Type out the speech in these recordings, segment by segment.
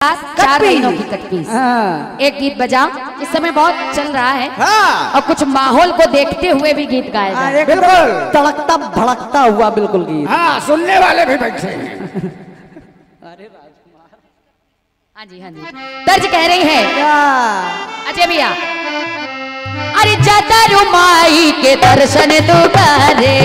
4 महीनों की कटपीस। एक गीत बजा इस समय बहुत चल रहा है और कुछ माहौल को देखते हुए भी गीत गाया जाए। बिल्कुल तड़कता भड़कता हुआ बिल्कुल गीत। हाँ, सुनने वाले भी बैठे हैं। अरे राजकुमार, हाँ जी हाँ जी, दर्ज कह रही है अजय भैया। अरे जाता रुमाई के दर्शन तू करे,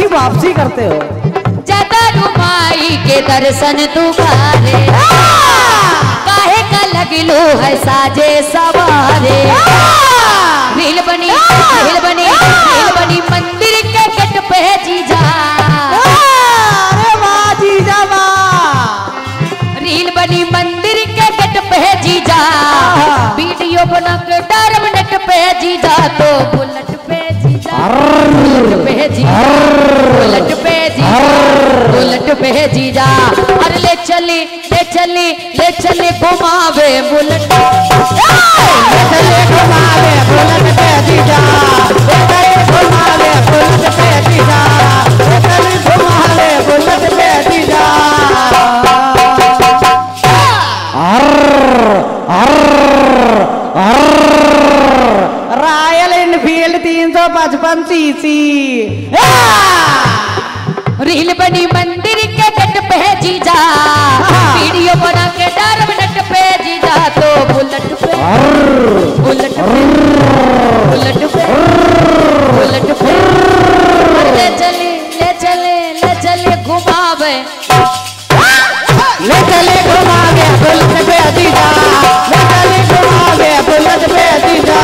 वापसी करते हो। जाता रुमाई के दर्शन तू करे, काहे का लगलू है साजे सवारे। रील बनी मंदिर के गेट पे जीजा। अरे वाह जीजा वाह। रील बनी मंदिर के गेट पे जीजा, वीडियो बना के टर्मिनेट पे जीजा, तो बुलेट पे जीजा, बुलेट पे जीजा, बुलेट पे जीजा, बुलेट पे जीजा। अरे ले चले घुमावे बुलेट, ले चले घुमावे बुलेट पे जीजा, ले चले घुमावे बुलेट पे जीजा, ले चले घुमावे बुलेट पे जीजा। Royal Enfield 355 CC. रील बनी मंदिर के गेट पे जीजा, वीडियो बना के टर्मिनेट पे जीजा, तो बुलेट पे बुलेट पे बुलेट पे बुलेट पे ले चले घुमावे, ले चले घुमावे बुलेट पे जीजा, ले चले घुमावे बुलेट पे जीजा।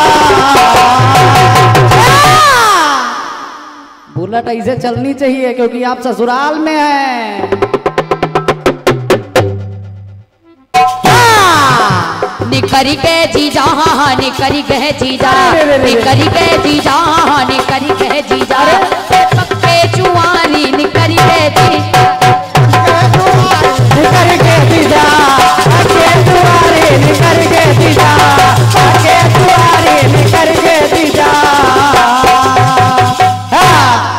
बुलेट ऐसे चलनी चाहिए क्योंकि आप ससुराल में हैं। निकरी के जीजा, निकरी के जीजा, निकरी के जीजा, निकरी के जीजा, पक्के जुआनी निकरी के जीजा, निकरी के जीजा, पक्के जुआनी निकरी के जीजा, पक्के जुआनी निकरी के जीजा।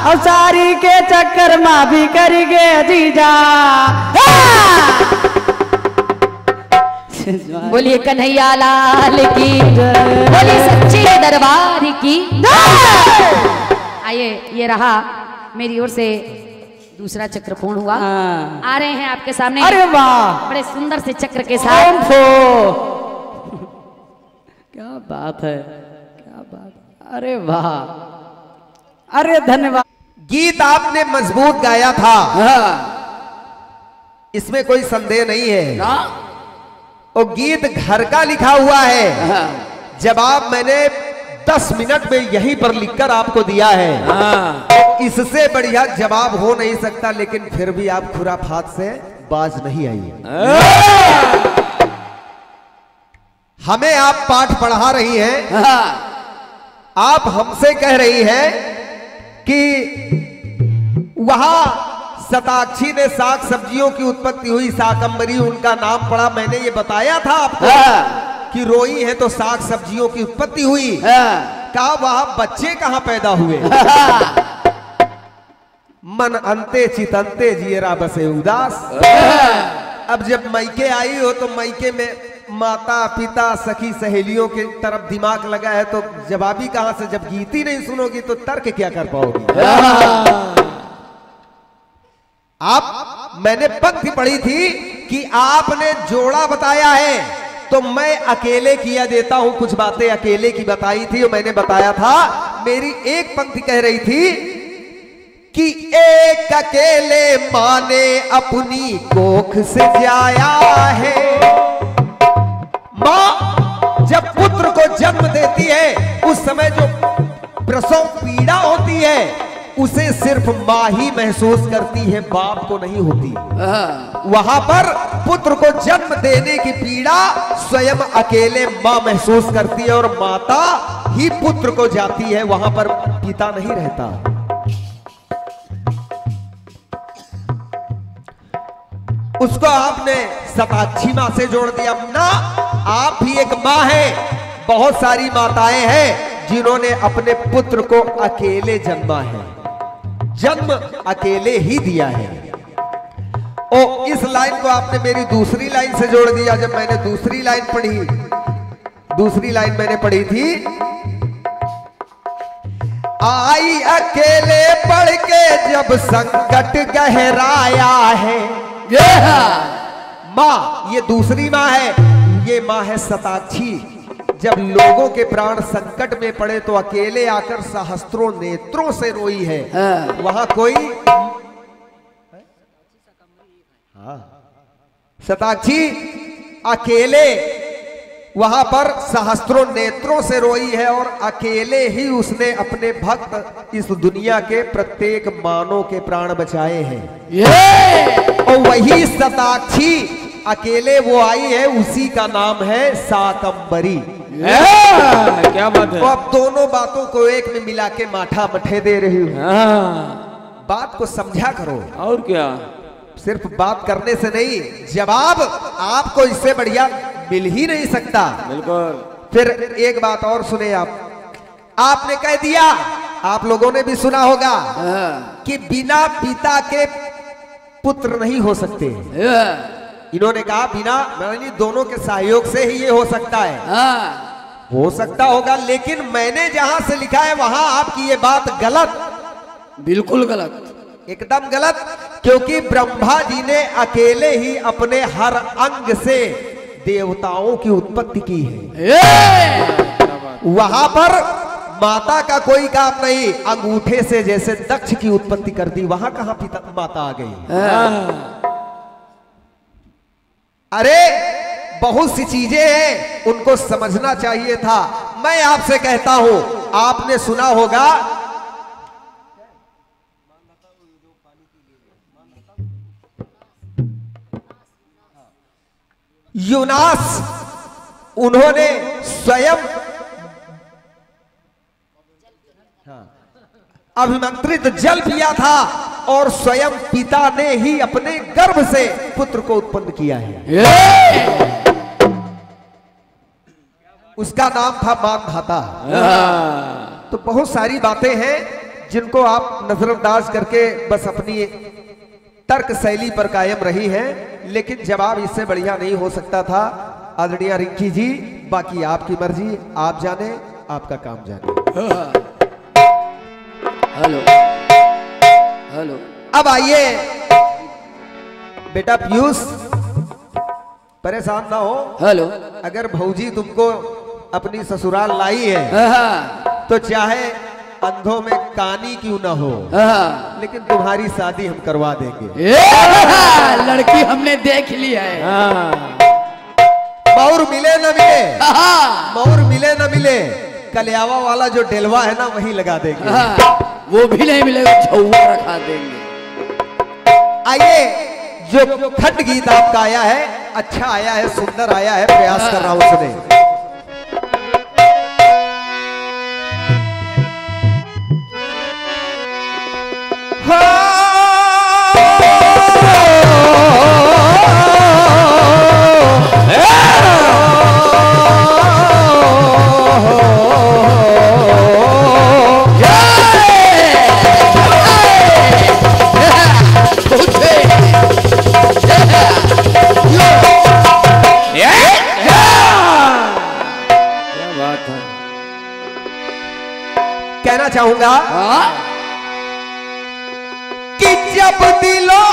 और सारी के चक्कर माँ भी कर गए जीजा। बोलिए कन्हैया लाल की, बोलिए सच्चे दरबार की। आइए, ये रहा मेरी ओर से दूसरा चक्र पूर्ण हुआ। आ रहे हैं आपके सामने। अरे वाह, बड़े सुंदर से चक्र के साथ। क्या बात है, क्या बात। अरे वाह, अरे धन्यवाद। गीत आपने मजबूत गाया था, इसमें कोई संदेह नहीं है। वो गीत घर का लिखा हुआ है। जवाब मैंने 10 मिनट में यहीं पर लिखकर आपको दिया है। इससे बढ़िया जवाब हो नहीं सकता, लेकिन फिर भी आप खुराफात से बाज नहीं आई। हमें आप पाठ पढ़ा रही हैं। आप हमसे कह रही हैं कि वहां शताक्षी ने साग सब्जियों की उत्पत्ति हुई, शाकंभरी उनका नाम पड़ा। मैंने ये बताया था आपको कि रोई है तो साग सब्जियों की उत्पत्ति हुई। कहा वहां बच्चे कहां पैदा हुए? मन अंते चितंते जियरा बसे उदास। अब जब मायके आई हो तो मायके में माता पिता सखी सहेलियों के तरफ दिमाग लगा है, तो जवाबी कहां से? जब गीत ही नहीं सुनोगी तो तर्क क्या कर पाओगी? मैंने पंक्ति पढ़ी थी कि आपने जोड़ा बताया है, तो मैं अकेले किया देता हूं। कुछ बातें अकेले की बताई थी और मैंने बताया था। मेरी एक पंक्ति कह रही थी कि एक अकेले माँ ने अपनी कोख से जाया है। माँ जब पुत्र को जन्म देती है उस समय जो प्रसव पीड़ा होती है उसे सिर्फ माँ ही महसूस करती है, बाप को नहीं होती। वहां पर पुत्र को जन्म देने की पीड़ा स्वयं अकेले माँ महसूस करती है और माता ही पुत्र को जाती है, वहां पर पिता नहीं रहता। उसको आपने शताक्षी माँ से जोड़ दिया ना। आप भी एक माँ हैं, बहुत सारी माताएं हैं जिन्होंने अपने पुत्र को अकेले जन्मा है, जन्म अकेले ही दिया है। और इस लाइन को आपने मेरी दूसरी लाइन से जोड़ दिया। जब मैंने दूसरी लाइन पढ़ी, दूसरी लाइन मैंने पढ़ी थी, आई अकेले पढ़ के जब संकट गहराया है। माँ, ये दूसरी माँ है, ये माँ है शताक्षी। जब लोगों के प्राण संकट में पड़े तो अकेले आकर सहस्त्रों नेत्रों से रोई है। वहां कोई शताक्षी अकेले वहां पर सहस्त्रों नेत्रों से रोई है और अकेले ही उसने अपने भक्त इस दुनिया के प्रत्येक मानव के प्राण बचाए हैं। और वही शताक्षी अकेले वो आई है, उसी का नाम है शाकंभरी। क्या बात है। तो अब दोनों बातों को एक में मिला के माठा मठे दे रही हूं। बात को समझा करो। और क्या, सिर्फ बात करने से नहीं, जवाब आपको इससे बढ़िया मिल ही नहीं सकता। बिल्कुल। फिर एक बात और सुने आप, आपने कह दिया, आप लोगों ने भी सुना होगा कि बिना पिता के पुत्र नहीं हो सकते। इन्होंने कहा बिना, मैंने दोनों के सहयोग से ही ये हो सकता है। हो सकता होगा, लेकिन मैंने जहां से लिखा है वहां आपकी ये बात गलत, बिल्कुल गलत, एकदम गलत। क्योंकि ब्रह्मा जी ने अकेले ही अपने हर अंग से देवताओं की उत्पत्ति की है। वहां पर माता का कोई काम नहीं, अंगूठे से जैसे दक्ष की उत्पत्ति कर दी, वहां कहां पिता माता आ गई। अरे बहुत सी चीजें हैं, उनको समझना चाहिए था। मैं आपसे कहता हूं, आपने सुना होगा यूनास, उन्होंने स्वयं अभिमंत्रित जल पिया था और स्वयं पिता ने ही अपने गर्भ से पुत्र को उत्पन्न किया है। उसका नाम था मानधाता। तो बहुत सारी बातें हैं जिनको आप नजरअंदाज करके बस अपनी तर्क शैली पर कायम रही है, लेकिन जवाब इससे बढ़िया नहीं हो सकता था। आदरणीय रिंकी जी, बाकी आपकी मर्जी, आप जाने, आपका काम जाने। Hello hello. अब आइए बेटा पीयूष, परेशान ना हो। हेलो। अगर भौजी तुमको अपनी ससुराल लाई है तो चाहे अंधों में कानी क्यों ना हो, लेकिन तुम्हारी शादी हम करवा देंगे। लड़की हमने देख ली है। मौर मिले न मिले, मौर मिले न मिले, कलियावा वाला जो डेलवा है ना वही लगा देंगे। वो भी नहीं मिलेगा, छौवा रखा देंगे। आइए, जो खंड गीत आपका आया है अच्छा आया है, सुंदर आया है, प्रयास कर रहा हूं सुने। कहना चाहूंगा कि जब दिलों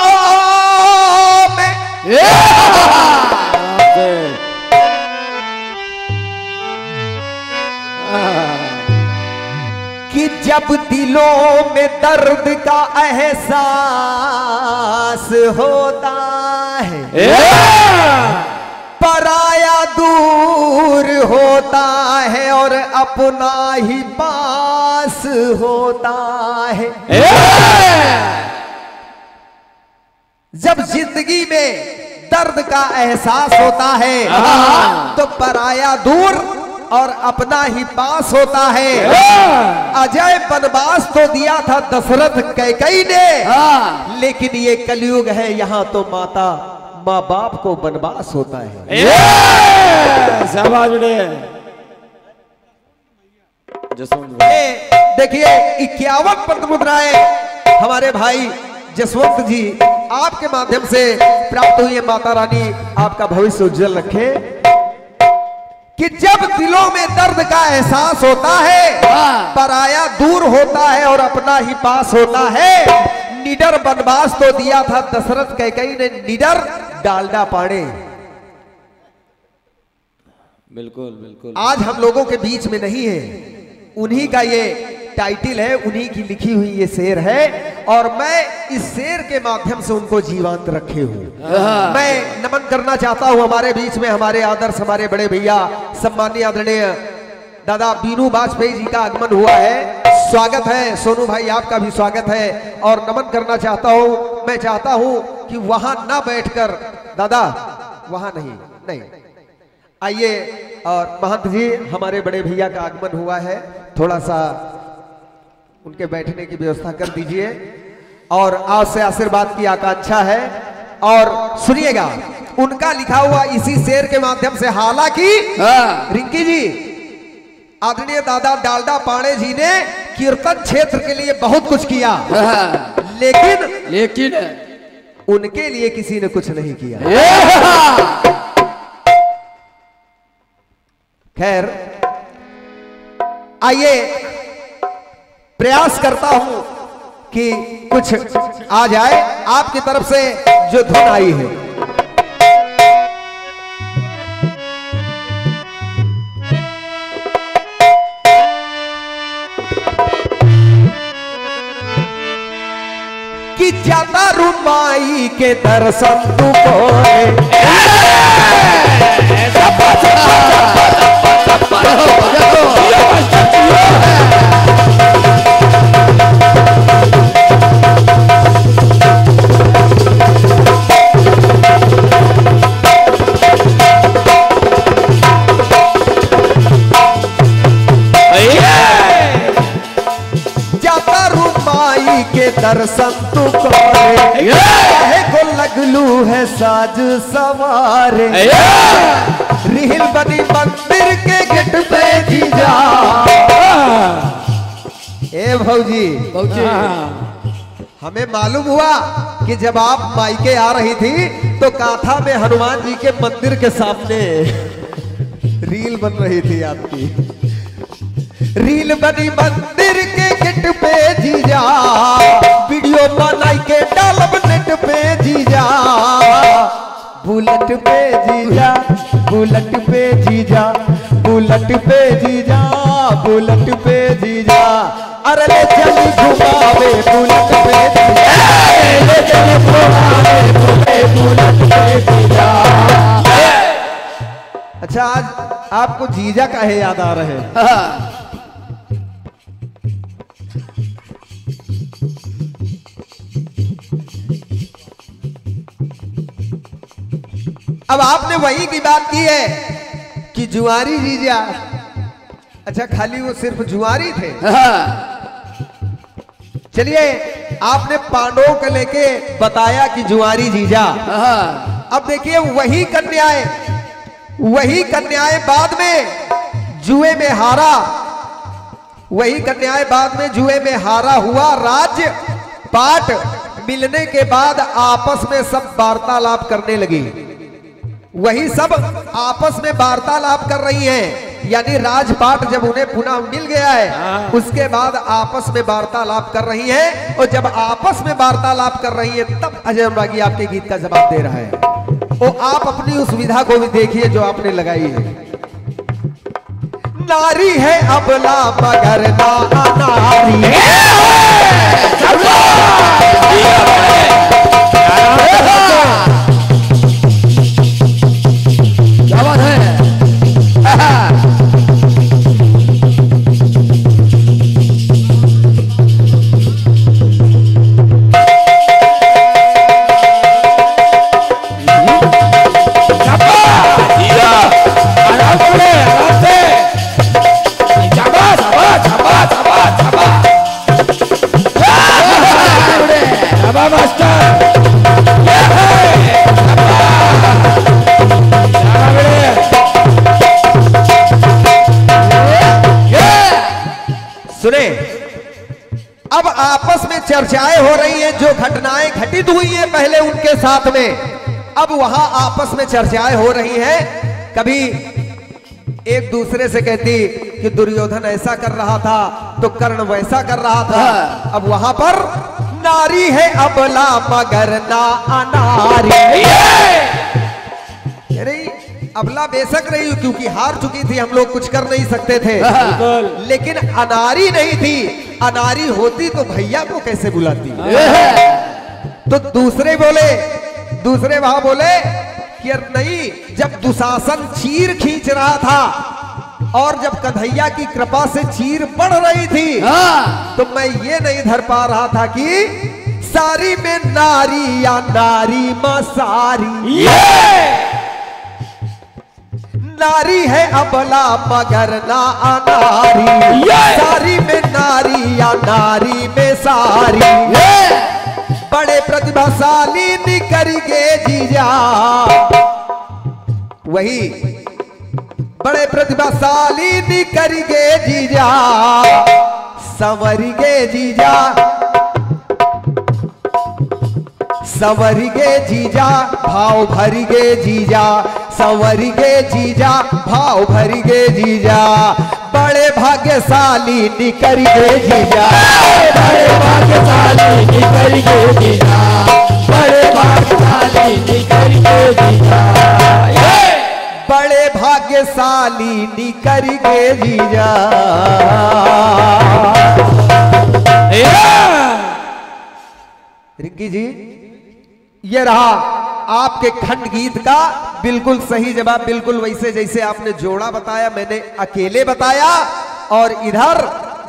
में कि जब दिलों में दर्द का एहसास होता है, पराया दूर होता है और अपना ही पास होता है। जब जिंदगी में दर्द का एहसास होता है तो पराया दूर और अपना ही पास होता है। अजय वनवास तो दिया था दशरथ कैकई ने, लेकिन ये कलयुग है, यहाँ तो माँ बाप को वनवास होता है। देखिए 51 पद्म मुद्राएं हमारे भाई जसवंत जी आपके माध्यम से प्राप्त हुई है। माता रानी आपका भविष्य उज्जवल रखे। कि जब दिलों में दर्द का एहसास होता है, पराया दूर होता है और अपना ही पास होता है। निडर वनवास तो दिया था दशरथ कैकई ने, निडर डालडा पाड़े। बिल्कुल बिल्कुल। आज हम लोगों के बीच में नहीं है, उन्हीं का ये टाइटल है, उन्हीं की लिखी हुई ये शेर है और मैं इस शेर के माध्यम से उनको जीवंत रखे हूँ। मैं नमन करना चाहता हूँ हमारे बीच में हमारे आदर्श हमारे बड़े भैया सम्मानीय आदरणीय दादा बीनू वाजपेयी जी का आगमन हुआ है। स्वागत है सोनू भाई, आपका भी स्वागत है। और नमन करना चाहता हूँ, मैं चाहता हूँ कि वहां ना बैठकर दादा, वहां नहीं, आइए। और महंत जी हमारे बड़े भैया का आगमन हुआ है, थोड़ा सा उनके बैठने की व्यवस्था कर दीजिए और आज से आशीर्वाद की आकांक्षा है। और सुनिएगा उनका लिखा हुआ इसी शेर के माध्यम से, हालांकि रिंकी जी आदरणीय दादा डालडा पाड़े जी ने कीर्तन क्षेत्र के लिए बहुत कुछ किया, लेकिन उनके लिए किसी ने कुछ नहीं किया। खैर आइए, प्रयास करता हूं कि कुछ आ जाए आपकी तरफ से जो धुन आई है। कि जाता रुमाई के दर्शन तू दर्शन तू करे, को लगलू है साज सवारे, रिहिल बनी मंदिर के गेट पे जीजा। ए भौजी, हमें मालूम हुआ कि जब आप मायके आ रही थी तो काथा में हनुमान जी के मंदिर के सामने रील बन रही थी आपकी। रील बनी मंदिर के गेट पे जीजा, वीडियो बनाई के डालब नेट पे जीजा। बुलेट पे जीजा, बुलेट पे जीजा, बुलेट पे जीजा, बुलेट पे जीजा। अरे ले चल घुमावे बुलेट पे जीजा, ले चल घुमावे बुलेट पे जीजा। अच्छा, आज आपको जीजा काहे याद आ रहे हैं? अब आपने वही की बात की है कि जुआरी जीजा। अच्छा, खाली वो सिर्फ जुआरी थे? चलिए, आपने पांडवों को लेके बताया कि जुआरी जीजा। अब देखिए वही कन्याएं बाद में जुए में हारा, वही कन्याएं बाद में जुए में हारा हुआ। राज्य पाट मिलने के बाद आपस में सब वार्तालाप करने लगी। वही सब आपस में वार्तालाप कर रही हैं, यानी राजपाट जब उन्हें पुनः मिल गया है उसके बाद आपस में वार्तालाप कर रही हैं। और जब आपस में वार्तालाप कर रही है तब अजय अनुरागी आपके गीत का जवाब दे रहा है। वो आप अपनी उस विधा को भी देखिए जो आपने लगाई है। नारी है अबला मगर ना नारी, क्या बात है? चर्चाएं हो रही हैं, जो घटनाएं घटित हुई हैं पहले उनके साथ में, अब वहां आपस में चर्चाएं हो रही हैं। कभी एक दूसरे से कहती कि दुर्योधन ऐसा कर रहा था तो कर्ण वैसा कर रहा था। अब वहां पर नारी है अबला मगर ना अनारी। अरे अबला बेशक रही क्योंकि हार चुकी थी, हम लोग कुछ कर नहीं सकते थे, लेकिन अनारी नहीं थी। अनारी होती तो भैया को कैसे बुलाती। तो दूसरे वहां बोले कि नहीं, जब दुशासन चीर खींच रहा था और जब कन्हैया की कृपा से चीर बढ़ रही थी, तो मैं ये नहीं धर पा रहा था कि सारी में नारी या नारी में सारी। नारी है अबला मगर ना अनारी, सारी में नारी या नारी में सारी। बड़े प्रतिभाशाली निकर गे जीजा, वही बड़े प्रतिभाशाली निकर गे जीजा, संवर गे जीजा, संवर गे जीजा, भाव भर गे जीजा, संवर गे जीजा, भाव भर गे जीजा। बड़े भाग्यशाली निकर गे जीजा, बड़े भाग्यशाली निकर गे जीजा, बड़े भाग्यशाली निकर गे जीजा, बड़े भाग्यशाली निकर गे जीजा। रिंकी जी, ये रहा आपके खंड गीत का बिल्कुल सही जवाब, बिल्कुल वैसे जैसे आपने जोड़ा बताया, मैंने अकेले बताया। और इधर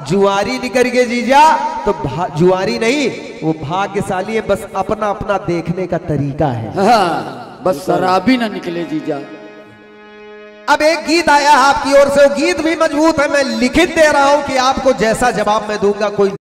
जुआरी निकर के जीजा, तो जुआरी नहीं, वो भाग्यशाली है, बस अपना अपना देखने का तरीका है। बस शराबी ना निकले जीजा। अब एक गीत आया आपकी ओर से, वो गीत भी मजबूत है, मैं लिखित दे रहा हूं कि आपको जैसा जवाब मैं दूंगा कोई